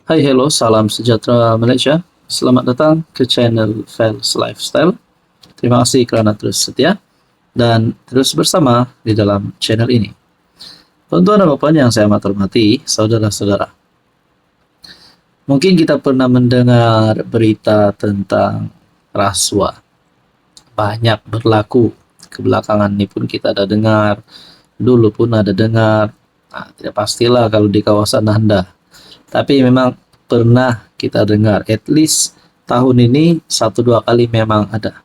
Hai, hello, salam sejahtera Malaysia. Selamat datang ke channel Fels Lifestyle. Terima kasih kerana terus setia dan terus bersama di dalam channel ini. Tuan-tuan dan puan yang saya amat hormati, saudara-saudara. Mungkin kita pernah mendengar berita tentang rasuah. Banyak berlaku. Kebelakangan ini pun kita ada dengar. Dulu pun ada dengar. Tidak pastilah kalau di kawasan Anda. Tapi memang pernah kita dengar, at least tahun ini 1-2 kali memang ada.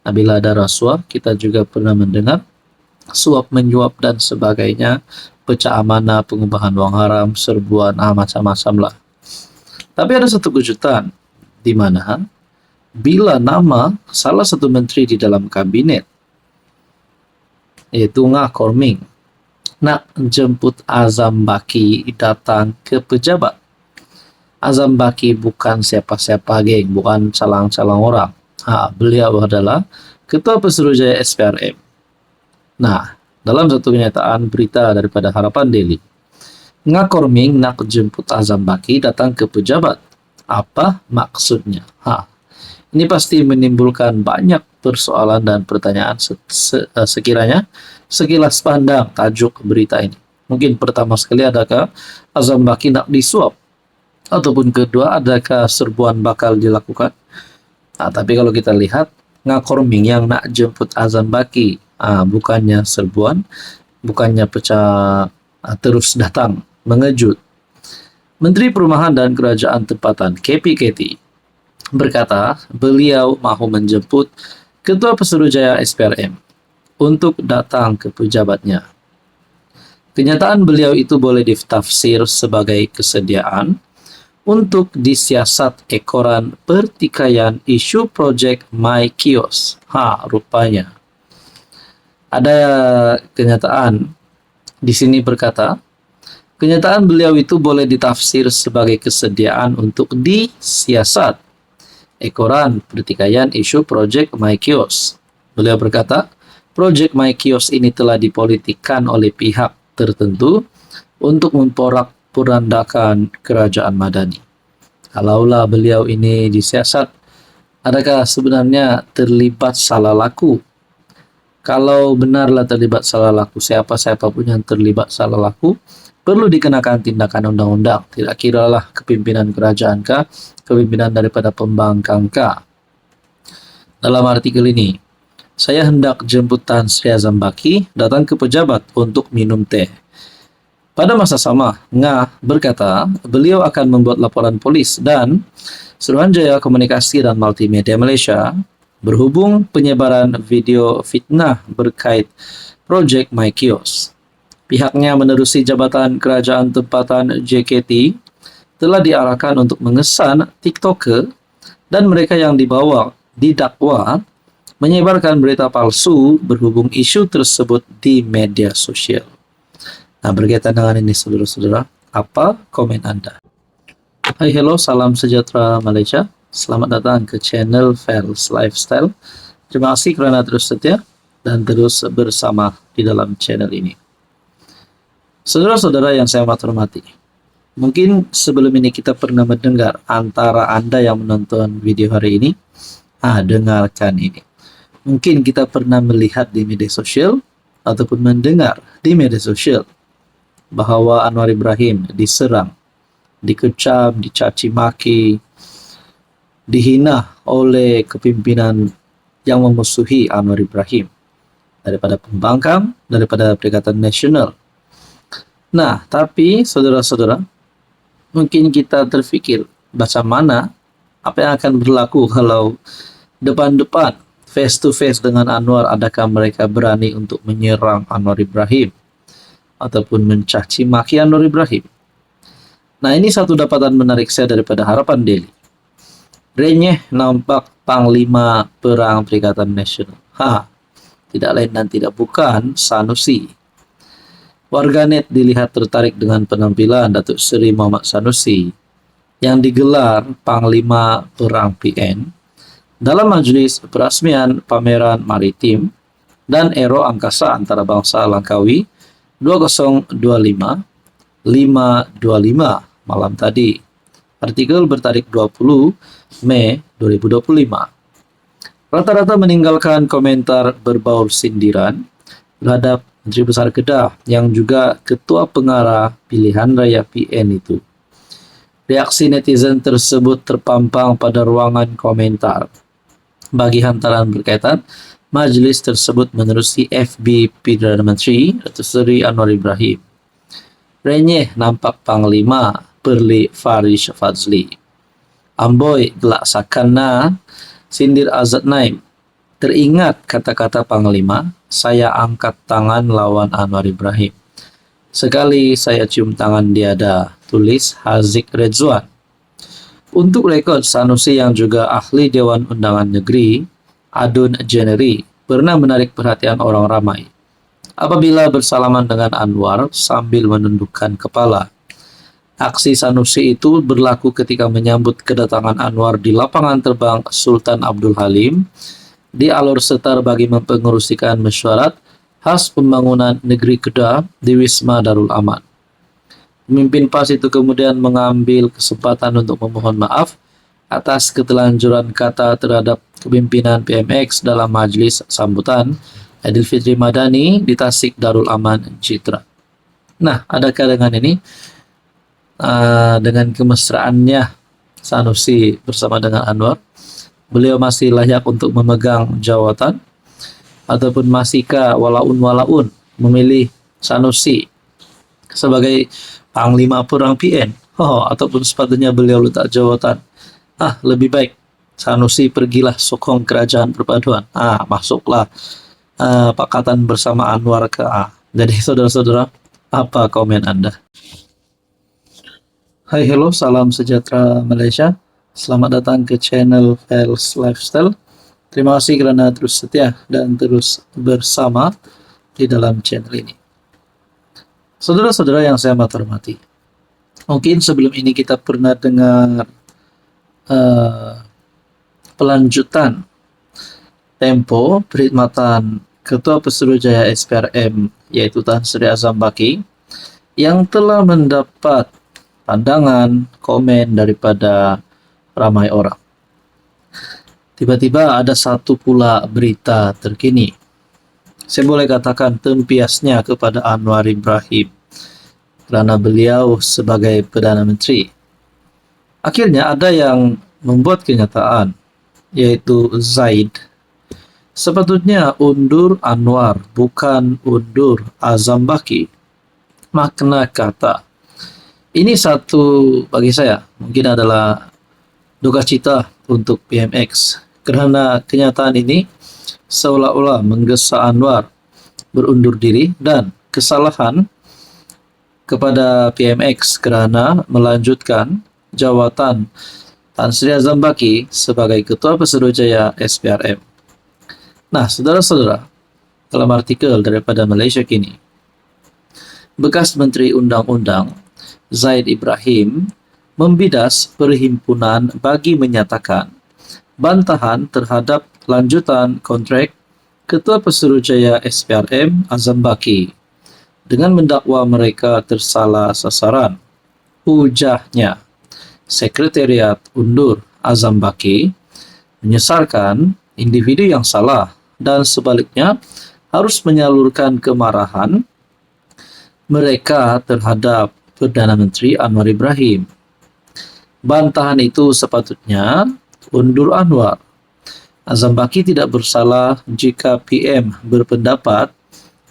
Bila ada rasuah, kita juga pernah mendengar suap menyuap dan sebagainya, pecah amanah, pengubahan wang haram, serbuan, macam-macam lah. Tapi ada satu kejutan, di mana bila nama salah satu menteri di dalam kabinet, yaitu Ngah Korming, nak jemput Azam Baki datang ke pejabat. Azam Baki bukan siapa-siapa, geng, bukan calang-calang orang. Beliau adalah Ketua Pesuruhjaya SPRM. Nah, dalam satu kenyataan berita daripada Harapan Daily, Ngah Korming nak jemput Azam Baki datang ke pejabat. Apa maksudnya? Ini pasti menimbulkan banyak persoalan dan pertanyaan sekiranya sekilas pandang tajuk berita ini. Mungkin pertama sekali, adakah Azam Baki nak disuap? Ataupun kedua, adakah serbuan bakal dilakukan? Tapi kalau kita lihat, Ngah Korming yang nak jemput Azam Baki, bukannya serbuan, bukannya pecah, terus datang, mengejut. Menteri Perumahan dan Kerajaan Tempatan KPKT berkata beliau mahu menjemput Ketua Pesuruhjaya SPRM untuk datang ke pejabatnya. Kenyataan beliau itu boleh ditafsir sebagai kesediaan untuk disiasat ekoran pertikaian isu projek My Kios. Rupanya ada kenyataan di sini berkata, kenyataan beliau itu boleh ditafsir sebagai kesediaan untuk disiasat ekoran pertikaian isu projek My Kios. Beliau berkata, projek My Kios ini telah dipolitikkan oleh pihak tertentu untuk memporak-porandakan kerajaan Madani. Kalaulah beliau ini disiasat, adakah sebenarnya terlibat salah laku? Kalau benarlah terlibat salah laku, siapa-siapa pun yang terlibat salah laku perlu dikenakan tindakan undang-undang. Tidak kiralah kepimpinan kerajaan kah, kepimpinan daripada pembangkang kah. Dalam artikel ini, saya hendak jemput Tan Sri Azam Baki datang ke pejabat untuk minum teh. Pada masa sama, Ngah berkata beliau akan membuat laporan polis dan Suruhanjaya Komunikasi dan Multimedia Malaysia berhubung penyebaran video fitnah berkait projek My Kios. Pihaknya menerusi Jabatan Kerajaan Tempatan JKT telah diarahkan untuk mengesan TikToker dan mereka yang didakwa menyebarkan berita palsu berhubung isu tersebut di media sosial. Berkaitan dengan ini, saudara-saudara, apa komen Anda? Hai, hello, salam sejahtera Malaysia. Selamat datang ke channel Fels Lifestyle. Terima kasih kerana terus setia dan terus bersama di dalam channel ini. Saudara-saudara yang saya amat hormati, mungkin sebelum ini kita pernah mendengar antara Anda yang menonton video hari ini, dengarkan ini. Mungkin kita pernah melihat di media sosial ataupun mendengar di media sosial bahawa Anwar Ibrahim diserang, dikecam, dicaci maki, dihina oleh kepimpinan yang memusuhi Anwar Ibrahim daripada pembangkang, daripada Perikatan Nasional. Tapi saudara-saudara, mungkin kita terfikir macam mana, apa yang akan berlaku kalau depan-depan, face to face dengan Anwar, adakah mereka berani untuk menyerang Anwar Ibrahim ataupun mencaci maki Anwar Ibrahim? Ini satu dapatan menarik saya daripada Harapan Daily. Renyeh nampak Panglima Perang Perikatan Nasional. Tidak lain dan tidak bukan Sanusi. Warganet dilihat tertarik dengan penampilan Datuk Seri Muhammad Sanusi yang digelar Panglima Perang PN dalam majlis perasmian pameran maritim dan Aero Angkasa Antarabangsa Langkawi 2025 525 malam tadi Artikel bertarik 20 Mei 2025. Rata-rata meninggalkan komentar berbau sindiran terhadap Menteri Besar Kedah yang juga Ketua Pengarah Pilihan Raya PN itu. Reaksi netizen tersebut terpampang pada ruangan komentar. Bagi hantaran berkaitan, majlis tersebut menerusi FB Perdana Menteri Datuk Seri Anwar Ibrahim. Renyeh nampak Panglima Perli Farish Fadzli. Amboi gelak sakana sindir Azad Naim. Teringat kata-kata Panglima, saya angkat tangan lawan Anwar Ibrahim. Sekali saya cium tangan diada, tulis Haziq Redzwan. Untuk rekod, Sanusi yang juga ahli Dewan Undangan Negeri, Adun Jeneri, pernah menarik perhatian orang ramai apabila bersalaman dengan Anwar sambil menundukkan kepala. Aksi Sanusi itu berlaku ketika menyambut kedatangan Anwar di lapangan terbang Sultan Abdul Halim di Alor Setar bagi mempengerusikan mesyuarat khas pembangunan negeri Kedah di Wisma Darul Aman. Pemimpin PAS itu kemudian mengambil kesempatan untuk memohon maaf atas ketelanjuran kata terhadap kepimpinan PMX dalam majlis sambutan Aidilfitri Madani di Tasik Darul Aman Citra. Nah, adakah dengan ini dengan kemesraannya Sanusi bersama dengan Anwar, beliau masih layak untuk memegang jawatan ataupun masihkah walaun memilih Sanusi sebagai Panglima Perang PN? Ataupun sepatutnya beliau letak jawatan, lebih baik Sanusi pergilah sokong kerajaan perpaduan. Masuklah pakatan bersama Anwar ke A. Jadi saudara-saudara, apa komen Anda? Hai, hello, salam sejahtera Malaysia. Selamat datang ke channel Fels Lifestyle. Terima kasih kerana terus setia dan terus bersama di dalam channel ini. Saudara-saudara yang saya hormati, mungkin sebelum ini kita pernah dengar pelanjutan tempo perkhidmatan Ketua Pesuruhjaya SPRM, yaitu Tan Sri Azam Baki, yang telah mendapat pandangan, komen daripada ramai orang. Tiba-tiba ada satu pula berita terkini. Saya boleh katakan tempiasnya kepada Anwar Ibrahim kerana beliau sebagai Perdana Menteri. Akhirnya ada yang membuat kenyataan, yaitu Zaid sepatutnya undur Anwar, bukan undur Azam Baki. Makna kata ini satu bagi saya mungkin adalah duka cita untuk PMX kerana kenyataan ini seolah-olah menggesa Anwar berundur diri dan kesalahan kepada PMX kerana melanjutkan jawatan Tan Sri Azam Baki sebagai Ketua Pesuruhjaya SPRM. Nah, saudara-saudara, dalam artikel daripada Malaysia Kini, bekas Menteri Undang-Undang Zaid Ibrahim membidas perhimpunan bagi menyatakan bantahan terhadap lanjutan kontrak Ketua Pesuruhjaya SPRM Azam Baki dengan mendakwa mereka tersalah sasaran. Hujahnya, Sekretariat undur Azam Baki menyesarkan individu yang salah dan sebaliknya harus menyalurkan kemarahan mereka terhadap Perdana Menteri Anwar Ibrahim. Bantahan itu sepatutnya undur Anwar. Azam Baki tidak bersalah jika PM berpendapat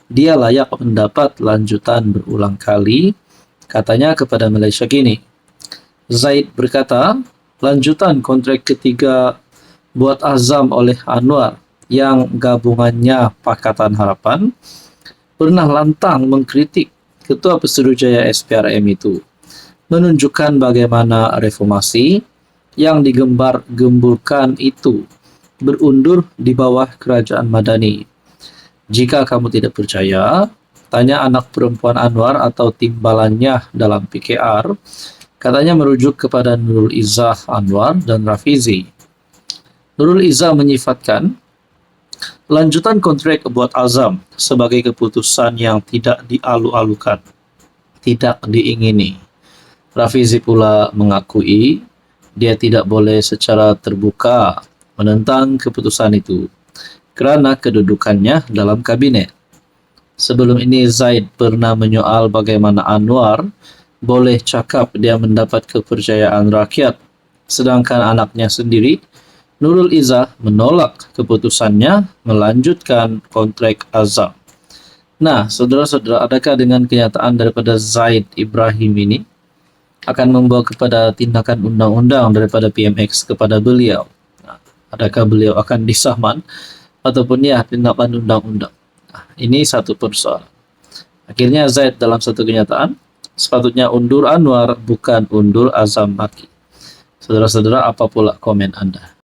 dia layak mendapat lanjutan berulang kali, katanya kepada Malaysia Kini. Zaid berkata, lanjutan kontrak ketiga buat Azam oleh Anwar yang gabungannya Pakatan Harapan pernah lantang mengkritik Ketua Pesuruhjaya SPRM itu, menunjukkan bagaimana reformasi yang digembar-gemburkan itu berundur di bawah kerajaan Madani. Jika kamu tidak percaya, tanya anak perempuan Anwar atau timbalannya dalam PKR, katanya merujuk kepada Nurul Izzah Anwar dan Rafizi. Nurul Izzah menyifatkan lanjutan kontrak buat Azam sebagai keputusan yang tidak dialu-alukan, tidak diingini. Rafizi pula mengakui dia tidak boleh secara terbuka menentang keputusan itu kerana kedudukannya dalam kabinet. Sebelum ini Zaid pernah menyoal bagaimana Anwar boleh cakap dia mendapat kepercayaan rakyat sedangkan anaknya sendiri, Nurul Izzah, menolak keputusannya melanjutkan kontrak Azam. Nah, saudara-saudara, adakah dengan kenyataan daripada Zaid Ibrahim ini akan membawa kepada tindakan undang-undang daripada PMX kepada beliau? Nah, adakah beliau akan disaman ataupun ya tindakan undang-undang? Nah, ini satu persoalan. Akhirnya Zaid dalam satu kenyataan, sepatutnya undur Anwar bukan undur Azam Baki. Saudara-saudara, apa pula komen Anda?